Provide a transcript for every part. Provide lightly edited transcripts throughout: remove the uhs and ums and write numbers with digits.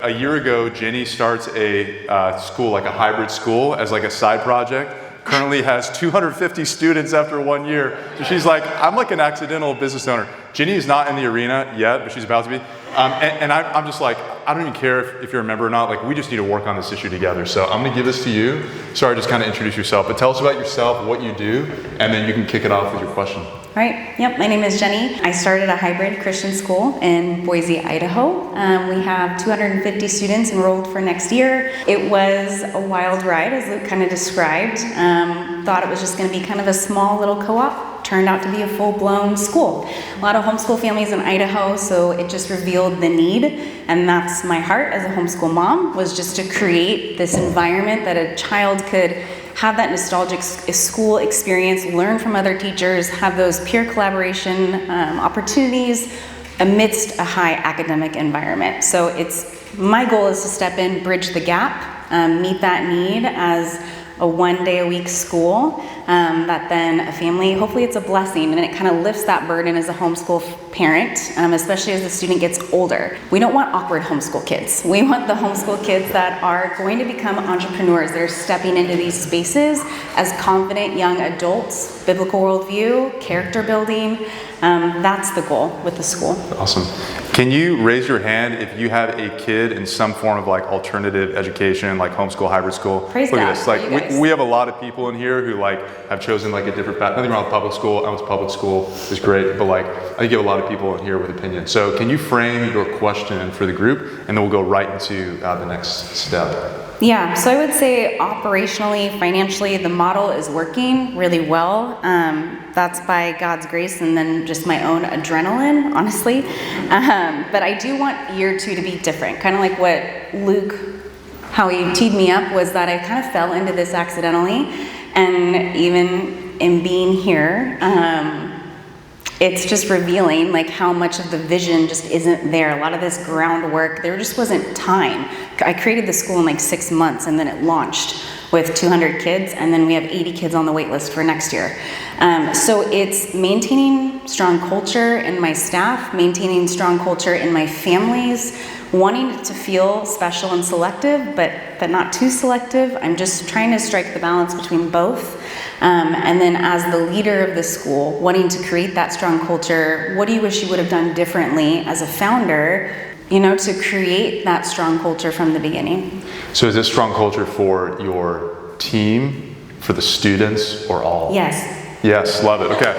A year ago, Jenny starts a school, like a hybrid school, as like a side project. Currently has 250 students after 1 year. So she's like, I'm like an accidental business owner. Jenny is not in the arena yet, but she's about to be. And I'm just like, I don't even care if you're a member or not. Like, we just need to work on this issue together. So I'm gonna give this to you. Sorry, just kind of introduce yourself, but tell us about yourself, what you do, and then you can kick it off with your question. All right, yep, my name is Jenny. I started a hybrid Christian school in Boise, Idaho. We have 250 students enrolled for next year. It was a wild ride, as Luke kind of described. Thought it was just gonna be kind of a small little co-op. Turned out to be a full-blown school. A lot of homeschool families in Idaho, so it just revealed the need, and that's my heart as a homeschool mom, was just to create this environment that a child could have that nostalgic school experience, learn from other teachers, have those peer collaboration opportunities amidst a high academic environment. So my goal is to step in, bridge the gap, meet that need as a 1 day a week school, that then a family, hopefully it's a blessing, and it kind of lifts that burden as a homeschool parent, especially as the student gets older. We don't want awkward homeschool kids. We want the homeschool kids that are going to become entrepreneurs. They're stepping into these spaces as confident young adults, biblical worldview, character building. That's the goal with the school. Awesome. Can you raise your hand if you have a kid in some form of like alternative education, like homeschool, hybrid school? Praise Look God. at this. Like we have a lot of people in here who like have chosen like a different path. Nothing wrong with public school. I went to public school. It's great. But like I think you have a lot of people in here with opinions. So can you frame your question for the group, and then we'll go right into the next step. Yeah, so I would say operationally, financially, the model is working really well. That's by God's grace and then just my own adrenaline, honestly. But I do want year 2 to be different. Kind of like what Luke, how he teed me up, was that I kind of fell into this accidentally. And even in being here, it's just revealing like how much of the vision just isn't there. A lot of this groundwork, there just wasn't time. I created the school in like 6 months, and then it launched with 200 kids, and then we have 80 kids on the wait list for next year. So it's maintaining strong culture in my staff, maintaining strong culture in my families, wanting it to feel special and selective, but not too selective. I'm just trying to strike the balance between both. And then as the leader of the school, wanting to create that strong culture, what do you wish you would have done differently as a founder, to create that strong culture from the beginning? So is this strong culture for your team, for the students, or all? Yes. Yes, love it. Okay,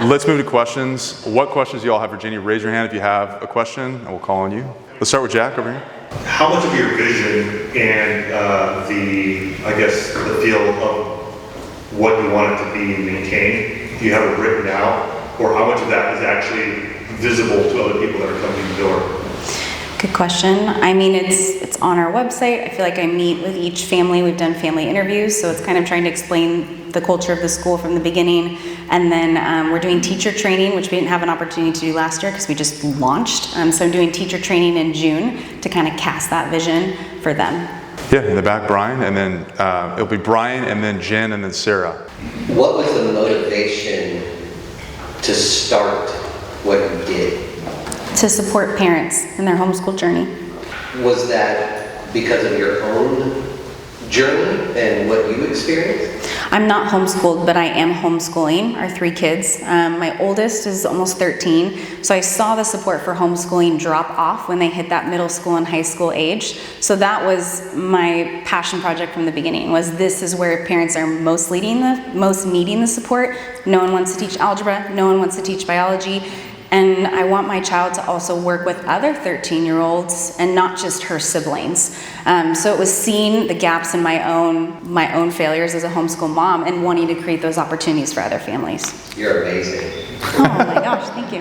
let's move to questions. What questions do you all have for Jenny? Raise your hand if you have a question, and we'll call on you. Let's start with Jack over here. How much of your vision and the feel of what you want it to be and maintain, do you have it written out, or how much of that is actually visible to other people that are coming in the door? Good question. I mean, it's on our website. I feel like I meet with each family. We've done family interviews, so it's kind of trying to explain the culture of the school from the beginning. And then we're doing teacher training, which we didn't have an opportunity to do last year because we just launched. So I'm doing teacher training in June to kind of cast that vision for them. Yeah, in the back, Brian, and then it'll be Brian, and then Jen, and then Sarah. What was the motivation to start what you did? To support parents in their homeschool journey. Was that because of your own journey and what you experienced? I'm not homeschooled, but I am homeschooling our 3 kids. My oldest is almost 13, so I saw the support for homeschooling drop off when they hit that middle school and high school age. So that was my passion project from the beginning, was this is where parents are most needing the support. No one wants to teach algebra, no one wants to teach biology. And I want my child to also work with other 13-year-olds and not just her siblings. So it was seeing the gaps in my own failures as a homeschool mom and wanting to create those opportunities for other families. You're amazing. Oh my gosh, thank you.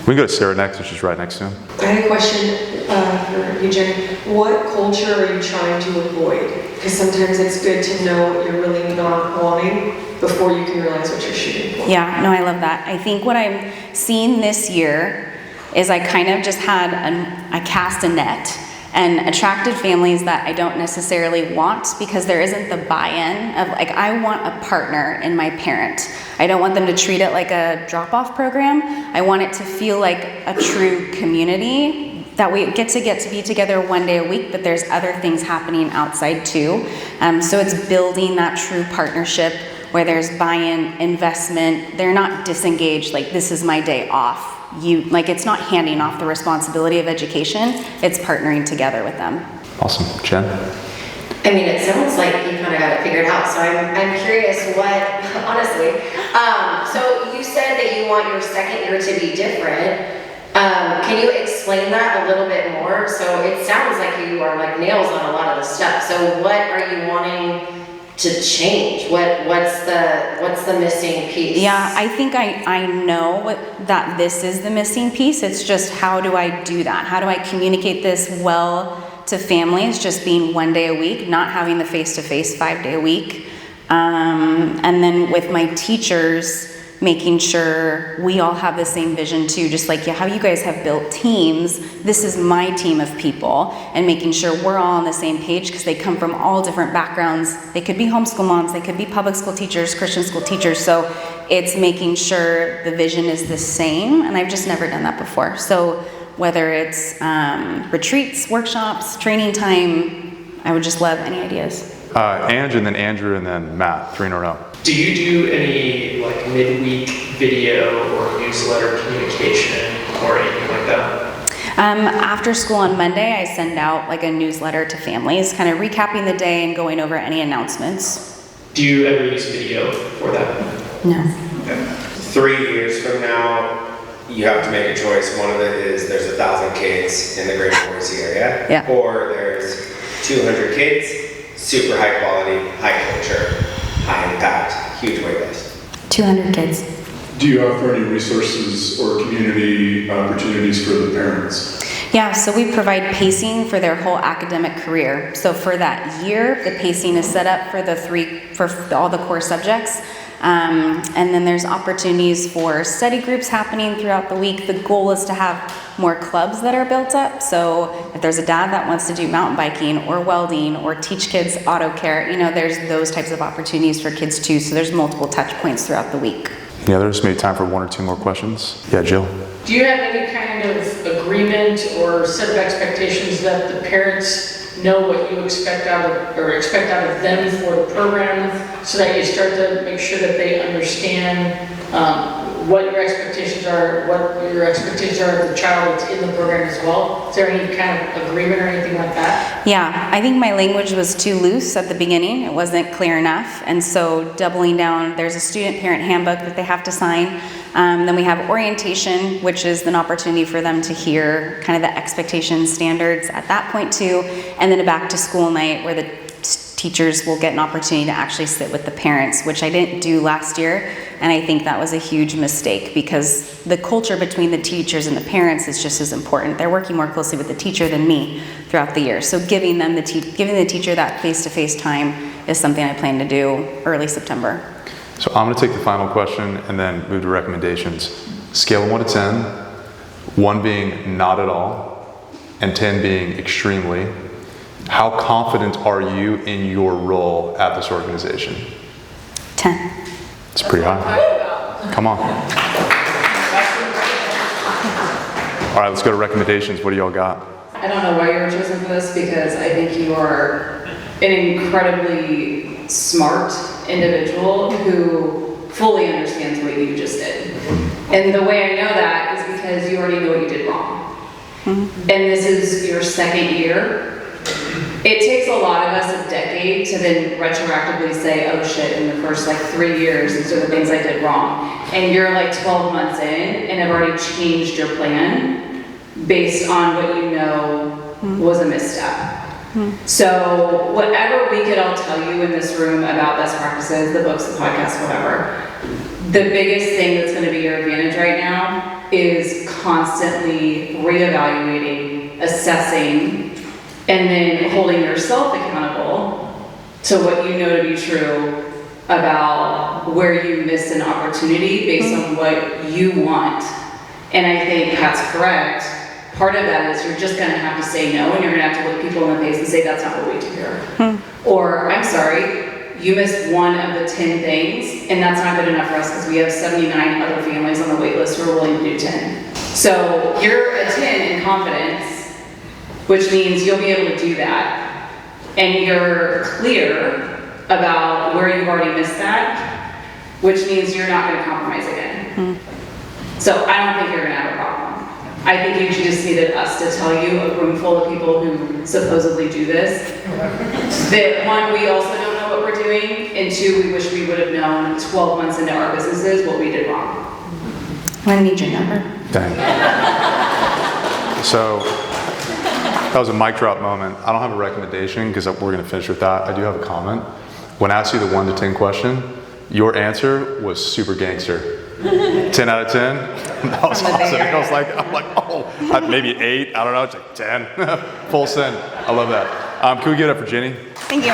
We can go to Sarah next, which is right next to him. I had a question for you, Jenny. What culture are you trying to avoid? Because sometimes it's good to know what you're really not wanting before you can realize what you're shooting for. Yeah, no, I love that. I think what I'm seeing this year is I kind of just I cast a net and attracted families that I don't necessarily want because there isn't the buy-in of like, I want a partner in my parent. I don't want them to treat it like a drop-off program. I want it to feel like a true community that we get to be together one day a week, but there's other things happening outside too. So it's building that true partnership where there's buy-in, investment. They're not disengaged, like this is my day off. It's not handing off the responsibility of education, it's partnering together with them. Awesome. Jen? I mean, it sounds like you kind of got it figured out, so I'm curious what, honestly, so you said that you want your second year to be different. Can you explain that a little bit more? So it sounds like you are like nails on a lot of the stuff. So what are you wanting to change? What's the missing piece? Yeah, I think I know that this is the missing piece. It's just how do I do that? How do I communicate this well to families, just being one day a week, not having the face-to-face 5 day a week. And then with my teachers, making sure we all have the same vision too, just like how you guys have built teams, this is my team of people, and making sure we're all on the same page because they come from all different backgrounds. They could be homeschool moms, they could be public school teachers, Christian school teachers, so it's making sure the vision is the same, and I've just never done that before. So whether it's retreats, workshops, training time, I would just love any ideas. Ange, and then Andrew, and then Matt, 3 in a row. Do you do any like midweek video or newsletter communication or anything like that? After school on Monday, I send out like a newsletter to families, kind of recapping the day and going over any announcements. Do you ever use video for that? No. Okay. 3 years from now, you have to make a choice. One of it is there's 1,000 kids in the greater Boise area, Yeah. or there's 200 kids, super high quality, high culture, high impact, huge wait list. 200 kids. Do you offer any resources or community opportunities for the parents? Yeah, so we provide pacing for their whole academic career. So for that year, the pacing is set up for all the core subjects. And then there's opportunities for study groups happening throughout the week. The goal is to have more clubs that are built up. So if there's a dad that wants to do mountain biking or welding or teach kids auto care, there's those types of opportunities for kids too. So there's multiple touch points throughout the week. Any others? Maybe time for 1 or 2 more questions. Yeah, Jill? Do you have any kind of agreement or set of expectations that the parents know what you expect out of them for the program, so that you start to make sure that they understand what your expectations are of the child that's in the program as well? Is there any kind of agreement or anything like that? Yeah, I think my language was too loose at the beginning. It wasn't clear enough. And so doubling down, there's a student parent handbook that they have to sign. Then we have orientation, which is an opportunity for them to hear kind of the expectations, standards at that point too. And then a back to school night where the teachers will get an opportunity to actually sit with the parents, which I didn't do last year. And I think that was a huge mistake because the culture between the teachers and the parents is just as important. They're working more closely with the teacher than me throughout the year. So giving the teacher that face-to-face time is something I plan to do early September. So I'm going to take the final question and then move to recommendations. Scale of 1 to 10, 1 being not at all, and 10 being extremely. How confident are you in your role at this organization? 10. It's pretty high. Come on. All right, let's go to recommendations. What do y'all got? I don't know why you were chosen for this, because I think you are an incredibly smart individual who fully understands what you just did. And the way I know that is because you already know what you did wrong. And this is your second year. It takes a lot of us a decade to then retroactively say, oh shit, in the first 3 years, these are the things I did wrong. And you're 12 months in and have already changed your plan based on what you know was a misstep. So whatever we could all tell you in this room about best practices, the books, the podcasts, whatever, the biggest thing that's going to be your advantage right now is constantly reevaluating, assessing, and then holding yourself accountable to what you know to be true about where you missed an opportunity based on what you want. And I think Pat's correct. Part of that is you're just going to have to say no, and you're going to have to look people in the face and say, that's not what we do here. Or, I'm sorry, you missed 1 of the 10 things, and that's not good enough for us because we have 79 other families on the wait list who are willing to do 10. So you're a 10 in confidence, which means you'll be able to do that. And you're clear about where you've already missed that, which means you're not gonna compromise again. So I don't think you're gonna have a problem. I think you just needed us to tell you, a room full of people who supposedly do this, that one, we also don't know what we're doing, and two, we wish we would have known 12 months into our businesses what we did wrong. I'm gonna need your number. Dang. So that was a mic drop moment. I don't have a recommendation because we're going to finish with that. I do have a comment. When I asked you the 1 to 10 question, your answer was super gangster. 10 out of 10. That was awesome. I was like, oh, maybe 8. I don't know. It's like 10. Full send. I love that. Can we give it up for Jenny? Thank you.